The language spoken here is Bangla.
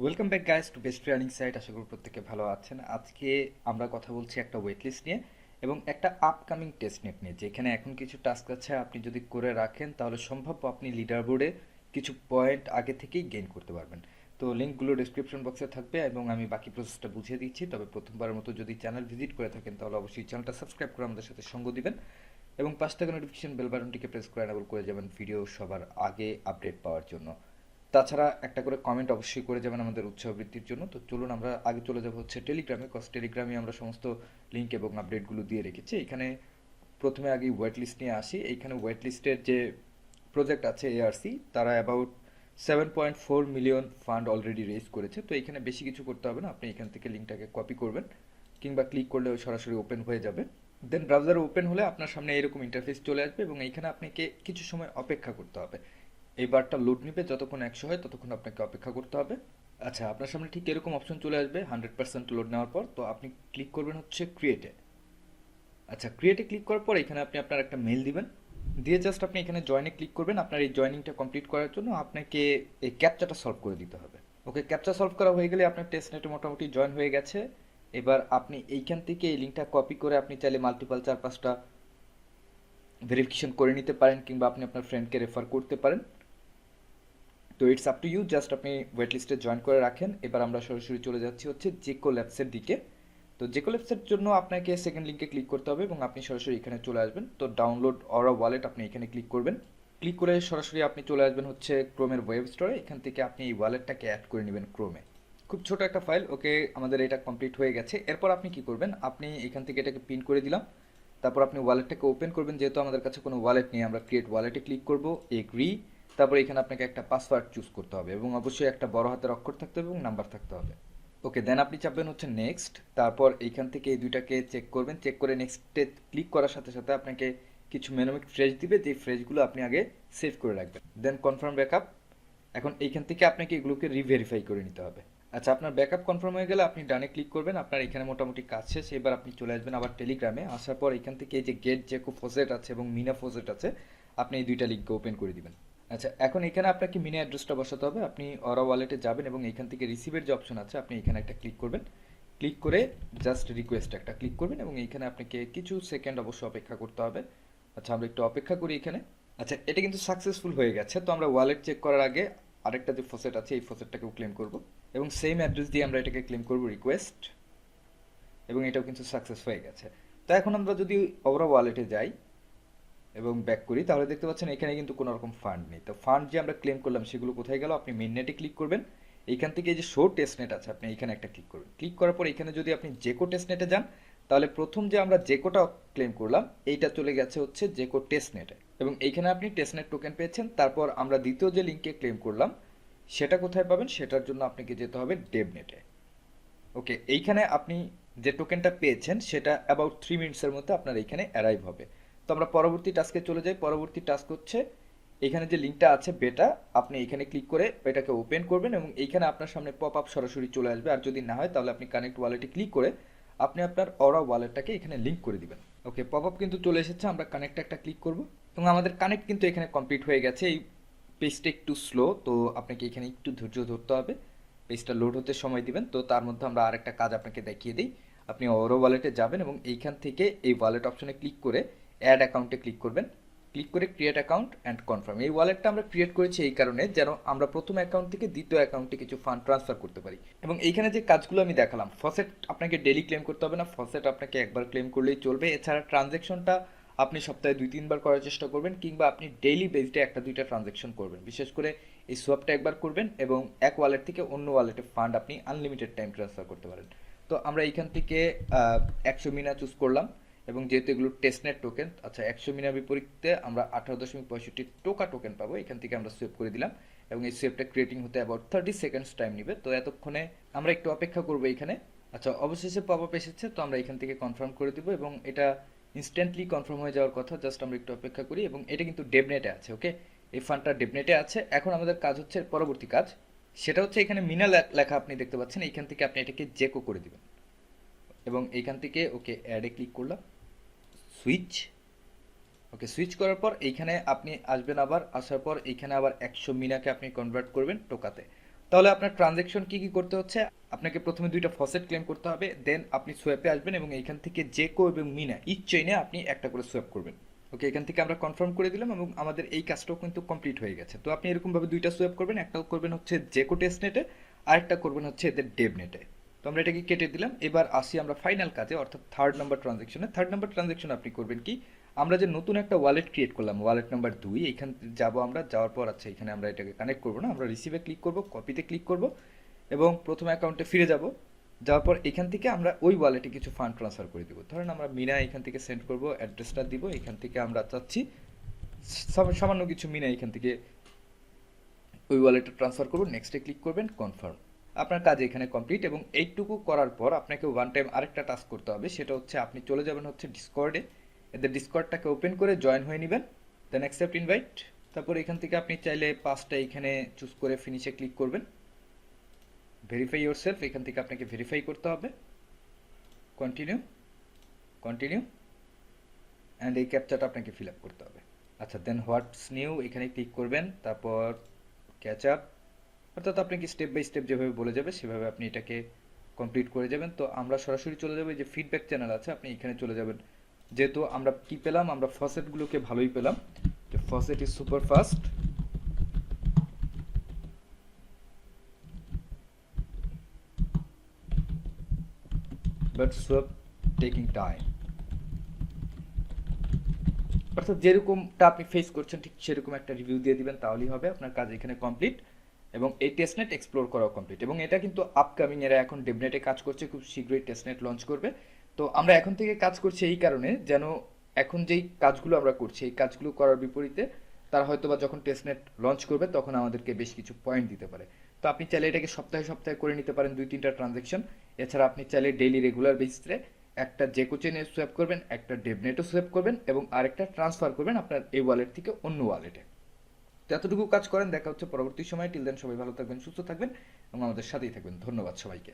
Welcome back guys to best training site. আশা করি প্রত্যেকে ভালো আছেন। আজকে আমরা কথা বলছি একটা ওয়েট লিস্ট নিয়ে এবং একটা আপকামিং টেস্ট নেট নিয়ে, যেখানে এখন কিছু টাস্ক আছে, আপনি যদি করে রাখেন তাহলে সম্ভাব্য আপনি লিডার বোর্ডে কিছু পয়েন্ট আগে থেকেই গেইন করতে পারবেন। তো লিঙ্কগুলো ডিসক্রিপশন বক্সে থাকবে এবং আমি বাকি প্রসেসটা বুঝিয়ে দিচ্ছি। তবে প্রথমবারের মতো যদি চ্যানেল ভিজিট করে থাকেন তাহলে অবশ্যই চ্যানেলটা সাবস্ক্রাইব করে আমাদের সাথে সঙ্গ দিবেন এবং পাঁচ টাকা নোটিফিকেশন বেল বাটনটিকে প্রেস করে এনেবল করে যাবেন ভিডিও সবার আগে আপডেট পাওয়ার জন্য। তাছাড়া একটা করে কমেন্ট অবশ্যই করে যাবেন আমাদের উৎসাহ বৃদ্ধির জন্য। তো চলুন আমরা আগে চলে যাব হচ্ছে টেলিগ্রামে, কজ টেলিগ্রামে আমরা সমস্ত লিঙ্ক এবং আপডেটগুলো দিয়ে রেখেছি। এখানে প্রথমে আগে ওয়েট লিস্ট নিয়ে আসি। এইখানে ওয়েট লিস্টের যে প্রজেক্ট আছে এআরসি, তারা about 7.4 million fund already raise করেছে। তো এখানে বেশি কিছু করতে হবে না, আপনি এখান থেকে লিঙ্কটাকে কপি করবেন কিংবা ক্লিক করলে ওই সরাসরি ওপেন হয়ে যাবে। দেন ব্রাউজার ওপেন হলে আপনার সামনে এরকম ইন্টারফেস চলে আসবে এবং এইখানে আপনাকে কিছু সময় অপেক্ষা করতে হবে। এই বারটা লোড নিবে, যতক্ষণ 100 হয় ততক্ষণ আপনাকে অপেক্ষা করতে হবে। আচ্ছা, আপনার সামনে ঠিক এরকম অপশন চলে আসবে 100% লোড নেওয়ার পর। তো আপনি ক্লিক করবেন হচ্ছে ক্রিয়েটে। আচ্ছা, ক্রিয়েটে ক্লিক করার পর এখানে আপনি আপনার একটা মেল দিবেন, দিয়ে জাস্ট আপনি এখানে জয়েনে ক্লিক করবেন। আপনার এই জয়েনিংটা কমপ্লিট করার জন্য আপনাকে এই ক্যাপচাটা সলভ করে দিতে হবে। ওকে, ক্যাপচা সলভ করা হয়ে গেলে আপনার টেস্ট নেটে মোটামুটি জয়েন হয়ে গেছে। এবার আপনি এইখান থেকে এই লিঙ্কটা কপি করে আপনি চাইলে মাল্টিপাল 4-5টা ভেরিফিকেশন করে নিতে পারেন কিংবা আপনি আপনার ফ্রেন্ডকে রেফার করতে পারেন। তো it's up to you, just আপনি ওয়েট লিস্টে জয়েন করে রাখেন। এবার আমরা সরাসরি চলে যাচ্ছি হচ্ছে জেকো ল্যাবসের দিকে। তো জেকো ল্যাবসের জন্য আপনাকে সেকেন্ড লিঙ্কে ক্লিক করতে হবে এবং আপনি সরাসরি এখানে চলে আসবেন। তো ডাউনলোড অরা ওয়ালেট আপনি এখানে ক্লিক করবেন। ক্লিক করে সরাসরি আপনি চলে আসবেন হচ্ছে ক্রোমের ওয়েব স্টোরে। এখান থেকে আপনি এই ওয়ালেটটাকে অ্যাড করে নেবেন ক্রোমে। খুব ছোট একটা ফাইল। ওকে, আমাদের এটা কমপ্লিট হয়ে গেছে। এরপর আপনি কি করবেন, আপনি এখান থেকে এটাকে পিন করে দিলাম। তারপর আপনি ওয়ালেটটাকে ওপেন করবেন। যেহেতু আমাদের কাছে কোনো ওয়ালেট নেই, আমরা ক্রিয়েট ওয়ালেটে ক্লিক করব, এগ্রি। তারপর এখানে আপনাকে একটা পাসওয়ার্ড চুজ করতে হবে এবং অবশ্যই একটা বড় হাতের অক্ষর থাকতে হবে এবং নাম্বার থাকতে হবে। ওকে, দেন আপনি চাপবেন হচ্ছে নেক্সট। তারপর এইখান থেকে এই দুইটাকে চেক করবেন। চেক করে নেক্সটে ক্লিক করার সাথে সাথে আপনাকে কিছু মেনোমিক ফ্রেজ দিবে, যে ফ্রেজগুলো আপনি আগে সেভ করে রাখবেন। দেন কনফার্ম ব্যাকআপ। এখন এইখান থেকে আপনাকে এগুলোকে রিভেরিফাই করে নিতে হবে। আচ্ছা, আপনার ব্যাকআপ কনফার্ম হয়ে গেলে আপনি ডানে ক্লিক করবেন। আপনার এখানে মোটামুটি কাজ শেষ। এবার আপনি চলে আসবেন আবার টেলিগ্রামে। আসার পর এখান থেকে এই যে গেট জেকো ফোজেট আছে এবং মিনা ফোজেট আছে, আপনি এই দুইটা লিঙ্ককে ওপেন করে দিবেন। আচ্ছা, এখন এখানে আপনাকে মিনি অ্যাড্রেসটা বসাতে হবে। আপনি অরা ওয়ালেটে যাবেন এবং এখান থেকে রিসিভের যে অপশন আছে, আপনি এখানে একটা ক্লিক করবেন। ক্লিক করে জাস্ট রিকোয়েস্ট একটা ক্লিক করবেন এবং এইখানে আপনাকে কিছু সেকেন্ড অবশ্য অপেক্ষা করতে হবে। আচ্ছা, আমরা একটু অপেক্ষা করি এখানে। আচ্ছা, এটা কিন্তু সাকসেসফুল হয়ে গেছে। তো আমরা ওয়ালেট চেক করার আগে আরেকটা যে ফসেট আছে এই ফসেটটাকেও ক্লেম করব এবং সেম অ্যাড্রেস দিয়ে আমরা এটাকে ক্লেম করব রিকোয়েস্ট, এবং এটাও কিন্তু সাকসেস হয়ে গেছে। তো এখন আমরা যদি ওরা ওয়ালেটে যাই এবং ব্যাক করি, তাহলে দেখতে পাচ্ছেন এখানে কিন্তু কোনো রকম ফান্ড নেই। তো ফান্ড যে আমরা ক্লেম করলাম সেগুলো কোথায় গেল, আপনি মেন নেটে ক্লিক করবেন। এইখান থেকে এই যে শো টেস্ট নেট আছে, আপনি এখানে একটা ক্লিক করবেন। ক্লিক করার পর এখানে যদি আপনি জেকো টেস্ট নেটে যান, তাহলে প্রথম যে আমরা জেকোটা ক্লেম করলাম এইটা চলে গেছে হচ্ছে জেকো টেস্ট নেটে এবং এইখানে আপনি টেস্ট নেট টোকেন পেয়েছেন। তারপর আমরা দ্বিতীয় যে লিঙ্কে ক্লেম করলাম সেটা কোথায় পাবেন, সেটার জন্য আপনাকে যেতে হবে ডেভ নেটে। ওকে, এইখানে আপনি যে টোকেনটা পেয়েছেন সেটা অ্যাবাউট 3 মিনিটসের মধ্যে আপনার এইখানে অ্যারাইভ হবে। তো আমরা পরবর্তী টাস্কে চলে যাই। পরবর্তী টাস্ক হচ্ছে এখানে যে লিঙ্কটা আছে বেটা, আপনি এখানে ক্লিক করে এটাকে ওপেন করবেন এবং এইখানে আপনার সামনে পপ আপ সরাসরি চলে আসবে। আর যদি না হয় তাহলে আপনি কানেক্ট ওয়ালেটে ক্লিক করে আপনি আপনার অরা ওয়ালেটটাকে এখানে লিঙ্ক করে দিবেন। ওকে, পপ আপ কিন্তু চলে এসেছে। আমরা কানেক্ট একটা ক্লিক করব এবং আমাদের কানেক্ট কিন্তু এখানে কমপ্লিট হয়ে গেছে। এই পেজটা একটু স্লো, তো আপনাকে এখানে একটু ধৈর্য ধরতে হবে। পেজটা লোড হতে সময় দিবেন। তো তার মধ্যে আমরা আরেকটা কাজ আপনাকে দেখিয়ে দিই। আপনি ওরো ওয়ালেটে যাবেন এবং এইখান থেকে এই ওয়ালেট অপশনে ক্লিক করে অ্যাড অ্যাকাউন্টে ক্লিক করবেন। ক্লিক করে ক্রিয়েট অ্যাকাউন্ট অ্যান্ড কনফার্ম। এই ওয়ালেটটা আমরা ক্রিয়েট করেছি এই কারণে যেন আমরা প্রথম অ্যাকাউন্ট থেকে দ্বিতীয় অ্যাকাউন্টে কিছু ফান্ড ট্রান্সফার করতে পারি। এবং এইখানে যে কাজগুলো আমি দেখালাম, ফসেট আপনাকে ডেলি ক্লেম করতে হবে না, ফসেট আপনাকে একবার ক্লেম করলেই চলবে। এছাড়া ট্রানজ্যাকশনটা আপনি সপ্তাহে 2-3 বার করার চেষ্টা করবেন কিংবা আপনি ডেইলি বেসডে একটা দুইটা ট্রানজ্যাকশন করবেন। বিশেষ করে এই সোয়াপটা একবার করবেন এবং এক ওয়ালেট থেকে অন্য ওয়ালেটে ফান্ড আপনি আনলিমিটেড টাইম ট্রান্সফার করতে পারেন। তো আমরা এইখান থেকে 100 মিনা চুজ করলাম এবং যেহেতু এগুলো টেস্টনেট টোকেন, আচ্ছা 100 মিনার বিপরীতে আমরা 18.65 টোকা টোকেন পাবো। এখান থেকে আমরা সেভ করে দিলাম এবং এই সেভটা ক্রিয়েটিং হতে অ্যাবাউট 30 সেকেন্ডস টাইম নেবে। তো এতক্ষণে আমরা একটু অপেক্ষা করবো এখানে। আচ্ছা, অবশেষে পপ আপ এসেছে। তো আমরা এখান থেকে কনফার্ম করে দিব এবং এটা ইনস্ট্যান্টলি কনফার্ম হয়ে যাওয়ার কথা। জাস্ট আমরা একটু অপেক্ষা করি এবং এটা কিন্তু ডেভনেটে আছে। ওকে, এই ফান্ডটা ডেভনেটে আছে। এখন আমাদের কাজ হচ্ছে পরবর্তী কাজ, সেটা হচ্ছে এখানে মিনা লেখা আপনি দেখতে পাচ্ছেন। এইখান থেকে আপনি এটাকে জেকো করে দিবেন এবং এইখান থেকে ওকে অ্যাডে ক্লিক করলাম, সুইচ। ওকে, সুইচ করার পর এইখানে আপনি আসবেন। আবার আসার পর এইখানে আবার 100 মিনাকে আপনি কনভার্ট করবেন টোকাতে। তাহলে আপনার ট্রানজ্যাকশন কি কি করতে হচ্ছে, আপনাকে প্রথমে দুইটা ফসেট ক্লেম করতে হবে, দেন আপনি সোয়াপে আসবেন এবং এইখান থেকে জেকো এবং মিনা ইচ চেইনে আপনি একটা করে সোয়াপ করবেন। ওকে, এখান থেকে আমরা কনফার্ম করে দিলাম এবং আমাদের এই কাজটাও কিন্তু কমপ্লিট হয়ে গেছে। তো আপনি এরকমভাবে দুইটা সোয়াপ করবেন, একটা করবেন হচ্ছে জেকো টেস্টনেটে, আরেকটা করবেন হচ্ছে এদের ডেভনেটে। তো আমরা এটাকে কেটে দিলাম। এবার আসি আমরা ফাইনাল কাজে, অর্থাৎ থার্ড নাম্বার ট্রানজ্যাকশনে। থার্ড নাম্বার ট্রানজ্যাকশন আপনি করবেন কি, আমরা যে নতুন একটা ওয়ালেট ক্রিয়েট করলাম, ওয়ালেট নাম্বার 2, এখান যাব আমরা, যাওয়ার পর আচ্ছা এখানে আমরা এটাকে কানেক্ট করবো না, আমরা রিসিভে ক্লিক করব, কপিতে ক্লিক করব এবং প্রথম অ্যাকাউন্টে ফিরে যাব। যাওয়ার পর এখান থেকে আমরা ওই ওয়ালেটে কিছু ফান্ড ট্রান্সফার করে দেবো। ধরেন আমরা মিনা এখান থেকে সেন্ড করব, অ্যাড্রেসটা দিব, এখান থেকে আমরা চাচ্ছি সামান্য কিছু মিনা এখান থেকে ওই ওয়ালেটে ট্রান্সফার করব, নেক্সটে ক্লিক করবেন, কনফার্ম। আপনার কাজ এখানে কমপ্লিট এবং এইটুকু করার পর আপনাকে ওয়ান টাইম আরেকটা টাস্ক করতে হবে, সেটা হচ্ছে আপনি চলে যাবেন হচ্ছে ডিসকর্ডে, এদের ডিসকর্ডটাকে ওপেন করে জয়েন হয়ে নেবেন, দেন অ্যাকসেপ্ট ইনভাইট। তারপর এখান থেকে আপনি চাইলে পাঁচটা এখানে চুজ করে ফিনিশে ক্লিক করবেন, ভেরিফাই ইয়োরসেলফ, এখান থেকে আপনাকে ভেরিফাই করতে হবে, কন্টিনিউ, কন্টিনিউ, অ্যান্ড এই ক্যাপচাটা আপনাকে ফিল আপ করতে হবে। আচ্ছা, দেন হোয়াটস নিউ এখানে ক্লিক করবেন, তারপর ক্যাচ আপ, অর্থাৎ আপনাকে স্টেপ বাই স্টেপ যেভাবে বলে যাবে সেভাবে আপনি এটাকে কমপ্লিট করে যাবেন। তো আমরা সরাসরি চলে যাবো, যে ফিডব্যাক চ্যানেল আছে আপনি এখানে চলে যাবেন। যেহেতু আমরা কি পেলাম, আমরা ফসেটগুলোকে ভালোই পেলাম, যে faucet is super fast, but swap taking time, অর্থাৎ যেরকমটা আপনি ফেস করছেন ঠিক সেরকম একটা রিভিউ দিয়ে দিবেন, তাহলেই হবে, আপনার কাজ এখানে কমপ্লিট। এবং এই টেস্টনেট এক্সপ্লোর করাও কমপ্লিট, এবং এটা কিন্তু আপকামিং, এরা এখন ডেভনেটে কাজ করছে, খুব শীঘ্রই টেস্টনেট লঞ্চ করবে। তো আমরা এখন থেকে কাজ করছি এই কারণে যেন এখন যেই কাজগুলো আমরা করছি এই কাজগুলো করার বিপরীতে তারা হয়তো বা যখন টেস্টনেট লঞ্চ করবে তখন আমাদেরকে বেশ কিছু পয়েন্ট দিতে পারে। তো আপনি চাইলে এটাকে সপ্তাহে সপ্তাহে করে নিতে পারেন, 2-3টা ট্রানজ্যাকশন। এছাড়া আপনি চাইলে ডেইলি রেগুলার বেসিসে একটা জেকো চেনে সোয়াপ করবেন, একটা ডেভনেটও সোয়াপ করবেন এবং আরেকটা ট্রান্সফার করবেন আপনার এই ওয়ালেট থেকে অন্য ওয়ালেটে। তো এতটুকু কাজ করেন, দেখা হচ্ছে পরবর্তী সময়। টিল দেন সবাই ভালো থাকবেন, সুস্থ থাকবেন এবং আমাদের সাথেই থাকবেন। ধন্যবাদ সবাইকে।